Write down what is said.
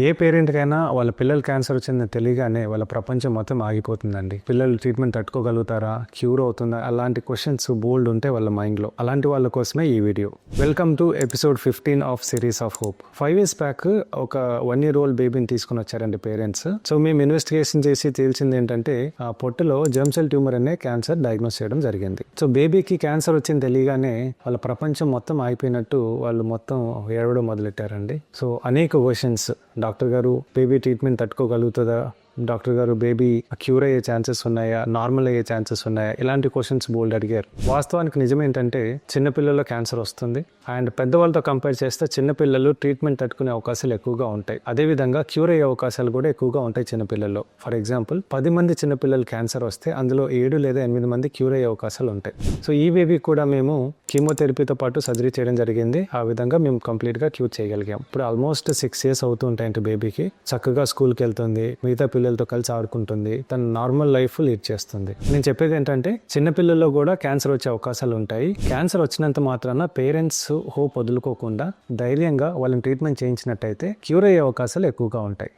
ఏ పేరెంట్కైనా వాళ్ళ పిల్లలు క్యాన్సర్ వచ్చిందని తెలియగానే వాళ్ళ ప్రపంచం మొత్తం ఆగిపోతుందండి. పిల్లలు ట్రీట్మెంట్ తట్టుకోగలుగుతారా, క్యూర్ అవుతుందా, అలాంటి క్వశ్చన్స్ బోల్డ్ ఉంటాయి వాళ్ళ మైండ్లో. అలాంటి వాళ్ళ కోసమే ఈ video. Welcome to episode 15 of series of hope. 5 years back ఒక 1 year old బేబీని తీసుకుని వచ్చారండి పేరెంట్స్. సో మేము ఇన్వెస్టిగేషన్ చేసి తేల్చింది ఏంటంటే ఆ పొట్టలో జర్మ్ సెల్ ట్యూమర్ అనే క్యాన్సర్ డయాగ్నోస్ చేయడం జరిగింది. సో బేబీకి క్యాన్సర్ వచ్చింది తెలియగానే వాళ్ళ ప్రపంచం మొత్తం అయిపోయినట్టు వాళ్ళు మొత్తం ఏడవడం మొదలెట్టారండి. సో అనేక క్వశ్చన్స్, డాక్టర్ గారు బేబీ ట్రీట్మెంట్ తట్టుకోగలుగుతుందా, డాక్టర్ గారు బేబీ క్యూర్ అయ్యే ఛాన్సెస్ ఉన్నాయా, నార్మల్ అయ్యే ఛాన్సెస్ ఉన్నాయా, ఇలాంటి క్వశ్చన్స్ బోల్డ్ అడిగారు. వాస్తవానికి నిజమేంటంటే చిన్నపిల్లల్లో క్యాన్సర్ వస్తుంది అండ్ పెద్దవాళ్ళతో కంపేర్ చేస్తే చిన్నపిల్లలు ట్రీట్మెంట్ తట్టుకునే అవకాశాలు ఎక్కువగా ఉంటాయి. అదేవిధంగా క్యూర్ అయ్యే అవకాశాలు కూడా ఎక్కువగా ఉంటాయి చిన్నపిల్లల్లో. ఫర్ ఎగ్జాంపుల్ 10 మంది చిన్నపిల్లలు క్యాన్సర్ వస్తే అందులో 7 లేదా 8 మంది క్యూర్ అయ్యే అవకాశాలు ఉంటాయి. సో ఈ బేబీ కూడా మేము కీమోథెరపీతో పాటు సర్జరీ చేయడం జరిగింది. ఆ విధంగా మేము కంప్లీట్గా క్యూర్ చేయగలిగాం. ఇప్పుడు ఆల్మోస్ట్ 6 years అవుతూ ఉంటాయంటే బేబీకి. చక్కగా స్కూల్కి వెళ్తుంది, మిగతా పిల్లలతో కలిసి ఆడుకుంటుంది, తన నార్మల్ లైఫ్ లీడ్ చేస్తుంది. నేను చెప్పేది ఏంటంటే చిన్నపిల్లల్లో కూడా క్యాన్సర్ వచ్చే అవకాశాలు ఉంటాయి. క్యాన్సర్ వచ్చినంత మాత్రాన పేరెంట్స్ హోప్ వదులుకోకుండా ధైర్యంగా వాళ్ళని ట్రీట్మెంట్ చేయించినట్టయితే క్యూర్ అయ్యే అవకాశాలు ఎక్కువగా ఉంటాయి.